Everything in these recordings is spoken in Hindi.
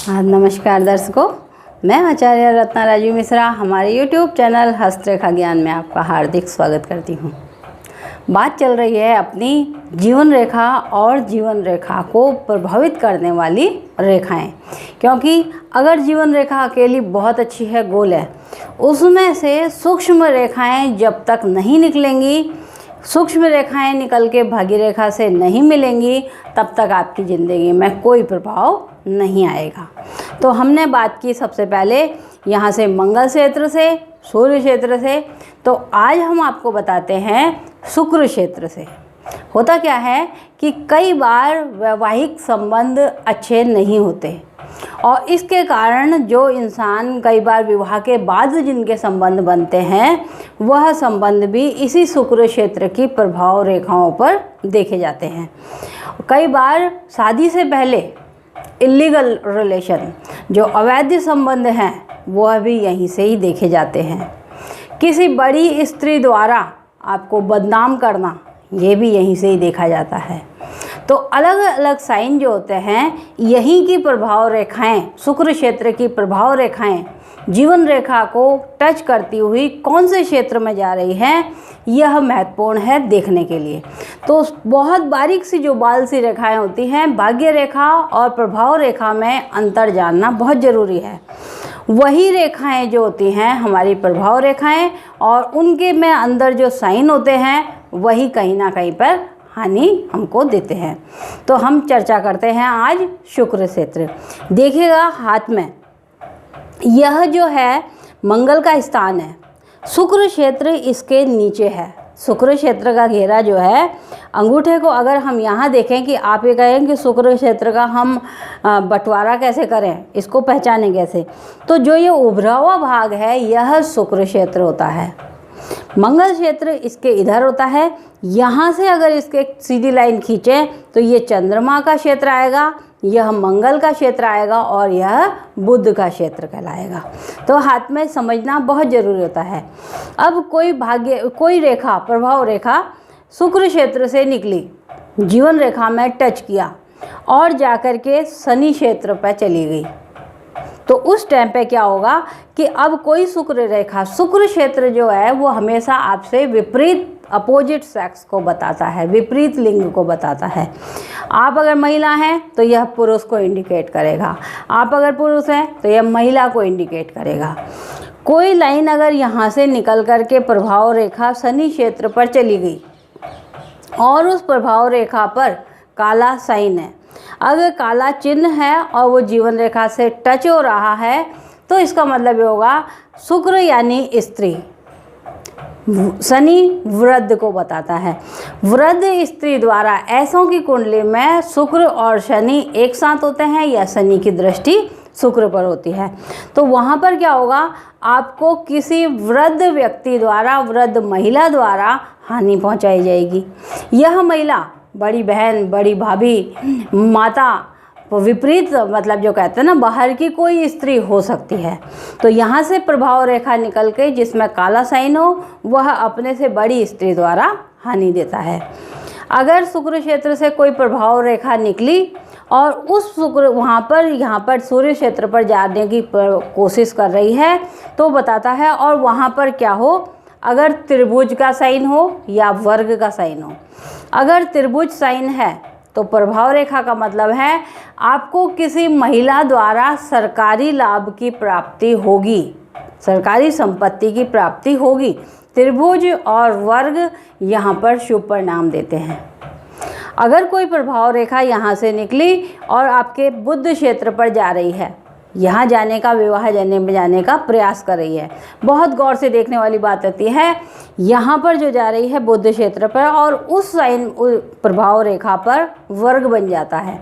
हाँ, नमस्कार दर्शकों, मैं आचार्य रत्ना राजू मिश्रा हमारे YouTube चैनल हस्तरेखा ज्ञान में आपका हार्दिक स्वागत करती हूँ। बात चल रही है अपनी जीवन रेखा और जीवन रेखा को प्रभावित करने वाली रेखाएं, क्योंकि अगर जीवन रेखा अकेली बहुत अच्छी है, गोल है, उसमें से सूक्ष्म रेखाएं जब तक नहीं निकलेंगी, सूक्ष्म रेखाएं निकल के भाग्य रेखा से नहीं मिलेंगी, तब तक आपकी ज़िंदगी में कोई प्रभाव नहीं आएगा। तो हमने बात की सबसे पहले यहाँ से मंगल क्षेत्र से, सूर्य क्षेत्र से, तो आज हम आपको बताते हैं शुक्र क्षेत्र से। होता क्या है कि कई बार वैवाहिक संबंध अच्छे नहीं होते और इसके कारण जो इंसान कई बार विवाह के बाद जिनके संबंध बनते हैं, वह संबंध भी इसी शुक्र क्षेत्र की प्रभाव रेखाओं पर देखे जाते हैं। कई बार शादी से पहले इलीगल रिलेशन, जो अवैध संबंध हैं, वह भी यहीं से ही देखे जाते हैं। किसी बड़ी स्त्री द्वारा आपको बदनाम करना, ये भी यहीं से ही देखा जाता है। तो अलग अलग साइन जो होते हैं, यहीं की प्रभाव रेखाएं, शुक्र क्षेत्र की प्रभाव रेखाएं जीवन रेखा को टच करती हुई कौन से क्षेत्र में जा रही हैं, यह महत्वपूर्ण है देखने के लिए। तो बहुत बारीक सी जो बाल सी रेखाएं होती हैं, भाग्य रेखा और प्रभाव रेखा में अंतर जानना बहुत ज़रूरी है। वही रेखाएं जो होती हैं हमारी प्रभाव रेखाएं, और उनके में अंदर जो साइन होते हैं, वही कहीं ना कहीं पर हानि हमको देते हैं। तो हम चर्चा करते हैं आज शुक्र क्षेत्र। देखिएगा हाथ में, यह जो है मंगल का स्थान है, शुक्र क्षेत्र इसके नीचे है। शुक्र क्षेत्र का घेरा जो है, अंगूठे को अगर हम यहाँ देखें कि आप ये कहें कि शुक्र क्षेत्र का हम बंटवारा कैसे करें, इसको पहचानें कैसे, तो जो ये उभरा हुआ भाग है, यह शुक्र क्षेत्र होता है। मंगल क्षेत्र इसके इधर होता है। यहाँ से अगर इसके सीधी लाइन खींचें तो ये चंद्रमा का क्षेत्र आएगा, यह मंगल का क्षेत्र आएगा और यह बुध का क्षेत्र कहलाएगा। तो हाथ में समझना बहुत ज़रूरी होता है। अब कोई रेखा, प्रभाव रेखा शुक्र क्षेत्र से निकली, जीवन रेखा में टच किया और जाकर के शनि क्षेत्र पर चली गई, तो उस टाइम पे क्या होगा कि अब कोई शुक्र रेखा, शुक्र क्षेत्र जो है वो हमेशा आपसे विपरीत, अपोजिट सेक्स को बताता है, विपरीत लिंग को बताता है। आप अगर महिला हैं तो यह पुरुष को इंडिकेट करेगा, आप अगर पुरुष हैं तो यह महिला को इंडिकेट करेगा। कोई लाइन अगर यहाँ से निकल कर के प्रभाव रेखा शनि क्षेत्र पर चली गई और उस प्रभाव रेखा पर काला साइन है, अगर काला चिन्ह है और वो जीवन रेखा से टच हो रहा है, तो इसका मतलब ये होगा शुक्र यानी स्त्री, शनि वृद्ध को बताता है। वृद्ध स्त्री द्वारा ऐसों की कुंडली में शुक्र और शनि एक साथ होते हैं या शनि की दृष्टि शुक्र पर होती है, तो वहाँ पर क्या होगा, आपको किसी वृद्ध व्यक्ति द्वारा, वृद्ध महिला द्वारा हानि पहुँचाई जाएगी। यह महिला बड़ी बहन, बड़ी भाभी, माता, विपरीत, मतलब जो कहते हैं ना, बाहर की कोई स्त्री हो सकती है। तो यहाँ से प्रभाव रेखा निकल के जिसमें काला साइन हो, वह अपने से बड़ी स्त्री द्वारा हानि देता है। अगर शुक्र क्षेत्र से कोई प्रभाव रेखा निकली और उस शुक्र यहाँ पर सूर्य क्षेत्र पर जाने की कोशिश कर रही है, तो बताता है, और वहाँ पर क्या हो, अगर त्रिभुज का साइन हो या वर्ग का साइन हो। अगर त्रिभुज साइन है तो प्रभाव रेखा का मतलब है आपको किसी महिला द्वारा सरकारी लाभ की प्राप्ति होगी, सरकारी संपत्ति की प्राप्ति होगी। त्रिभुज और वर्ग यहाँ पर शुभ परिणाम देते हैं। अगर कोई प्रभाव रेखा यहाँ से निकली और आपके बुध क्षेत्र पर जा रही है, यहाँ जाने का, विवाह जाने का प्रयास कर रही है, बहुत गौर से देखने वाली बात होती है, यहाँ पर जो जा रही है बुध क्षेत्र पर, और उस साइन प्रभाव रेखा पर वर्ग बन जाता है,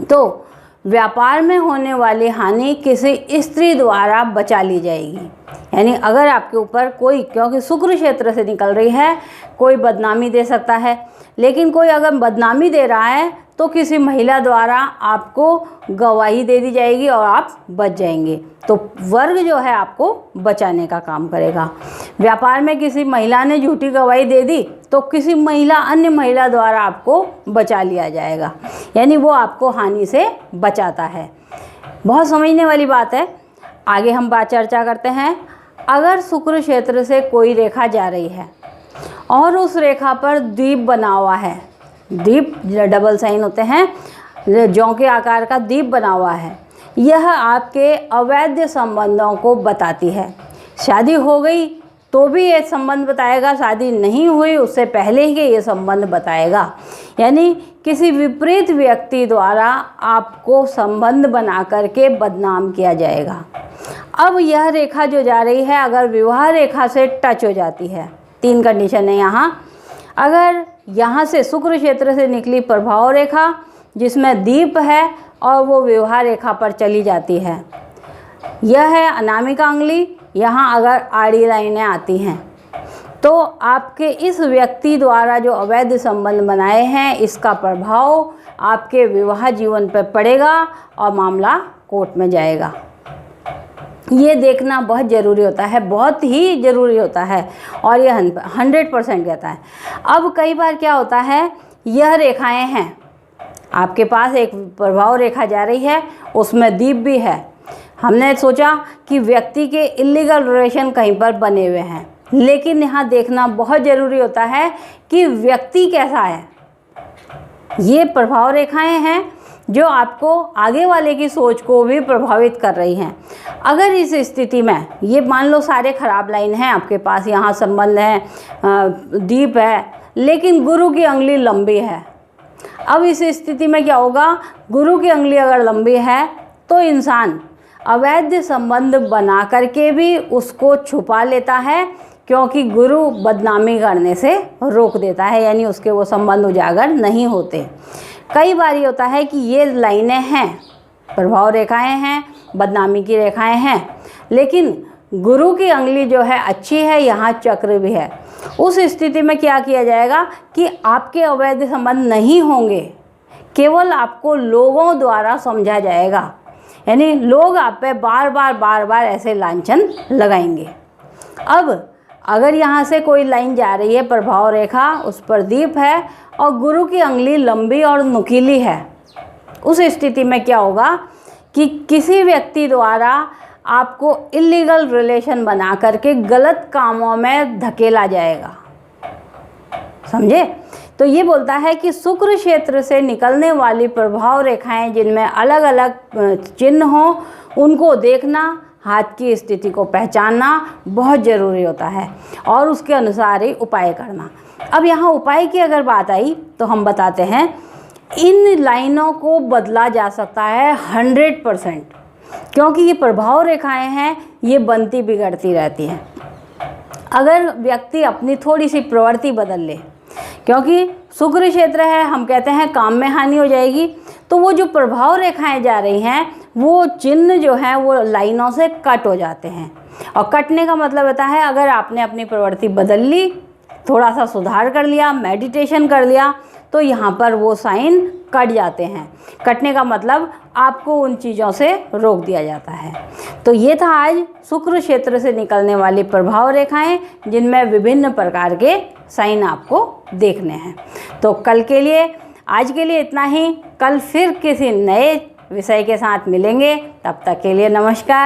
तो व्यापार में होने वाली हानि किसी स्त्री द्वारा बचा ली जाएगी। यानी अगर आपके ऊपर कोई, क्योंकि शुक्र क्षेत्र से निकल रही है, कोई बदनामी दे सकता है, लेकिन कोई अगर बदनामी दे रहा है तो किसी महिला द्वारा आपको गवाही दे दी जाएगी और आप बच जाएंगे। तो वर्ग जो है आपको बचाने का काम करेगा। व्यापार में किसी महिला ने झूठी गवाही दे दी तो किसी महिला, अन्य महिला द्वारा आपको बचा लिया जाएगा, यानी वो आपको हानि से बचाता है। बहुत समझने वाली बात है। आगे हम बात चर्चा करते हैं। अगर शुक्र क्षेत्र से कोई रेखा जा रही है और उस रेखा पर द्वीप बना हुआ है, द्वीप डबल साइन होते हैं, जौ के आकार का द्वीप बना हुआ है, यह आपके अवैध संबंधों को बताती है। शादी हो गई तो भी ये संबंध बताएगा, शादी नहीं हुई उससे पहले ही ये संबंध बताएगा। यानी किसी विपरीत व्यक्ति द्वारा आपको संबंध बना करके बदनाम किया जाएगा। अब यह रेखा जो जा रही है अगर विवाह रेखा से टच हो जाती है, 3 कंडीशन है यहाँ। अगर यहाँ से शुक्र क्षेत्र से निकली प्रभाव रेखा जिसमें दीप है और वो विवाह रेखा पर चली जाती है, यह है अनामिका अंगुली, यहाँ अगर आड़ी लाइनें आती हैं तो आपके इस व्यक्ति द्वारा जो अवैध संबंध बनाए हैं इसका प्रभाव आपके विवाह जीवन पर पड़ेगा और मामला कोर्ट में जाएगा। ये देखना बहुत ज़रूरी होता है, बहुत ही ज़रूरी होता है और यह 100% कहता है। अब कई बार क्या होता है, यह रेखाएं हैं आपके पास, एक प्रभाव रेखा जा रही है उसमें दीप भी है। हमने सोचा कि व्यक्ति के इलीगल रिलेशन कहीं पर बने हुए हैं, लेकिन यहाँ देखना बहुत ज़रूरी होता है कि व्यक्ति कैसा है। ये प्रभाव रेखाएं हैं जो आपको आगे वाले की सोच को भी प्रभावित कर रही हैं। अगर इस स्थिति में ये मान लो सारे खराब लाइन हैं आपके पास, यहाँ संबंध है, दीप है, लेकिन गुरु की अंगुली लंबी है। अब इस स्थिति में क्या होगा, गुरु की अंगुली अगर लंबी है तो इंसान अवैध संबंध बना करके भी उसको छुपा लेता है, क्योंकि गुरु बदनामी करने से रोक देता है, यानी उसके वो संबंध उजागर नहीं होते। कई बार ये होता है कि ये लाइनें हैं, प्रभाव रेखाएं हैं, बदनामी की रेखाएं हैं, लेकिन गुरु की अंगुली जो है अच्छी है, यहाँ चक्र भी है। उस स्थिति में क्या किया जाएगा कि आपके अवैध संबंध नहीं होंगे, केवल आपको लोगों द्वारा समझा जाएगा, यानी लोग आप पे बार बार ऐसे लांछन लगाएंगे। अब अगर यहाँ से कोई लाइन जा रही है प्रभाव रेखा, उस पर दीप है और गुरु की अंगुली लंबी और नुकीली है, उस स्थिति में क्या होगा कि किसी व्यक्ति द्वारा आपको इलीगल रिलेशन बना करके गलत कामों में धकेला जाएगा। समझे? तो ये बोलता है कि शुक्र क्षेत्र से निकलने वाली प्रभाव रेखाएं जिनमें अलग अलग चिन्ह हों, उनको देखना, हाथ की स्थिति को पहचानना बहुत ज़रूरी होता है और उसके अनुसार ही उपाय करना। अब यहाँ उपाय की अगर बात आई तो हम बताते हैं, इन लाइनों को बदला जा सकता है 100%, क्योंकि ये प्रभाव रेखाएं हैं, ये बनती बिगड़ती रहती हैं। अगर व्यक्ति अपनी थोड़ी सी प्रवृत्ति बदल ले, क्योंकि शुक्र क्षेत्र है, हम कहते हैं काम में हानि हो जाएगी, तो वो जो प्रभाव रेखाएं जा रही हैं वो चिन्ह जो हैं वो लाइनों से कट हो जाते हैं। और कटने का मतलब होता है अगर आपने अपनी प्रवृत्ति बदल ली, थोड़ा सा सुधार कर लिया, मेडिटेशन कर लिया, तो यहाँ पर वो साइन कट जाते हैं। कटने का मतलब आपको उन चीज़ों से रोक दिया जाता है। तो ये था आज शुक्र क्षेत्र से निकलने वाली प्रभाव रेखाएं, जिनमें विभिन्न प्रकार के साइन आपको देखने हैं। तो कल के लिए, आज के लिए इतना ही। कल फिर किसी नए विषय के साथ मिलेंगे, तब तक के लिए नमस्कार।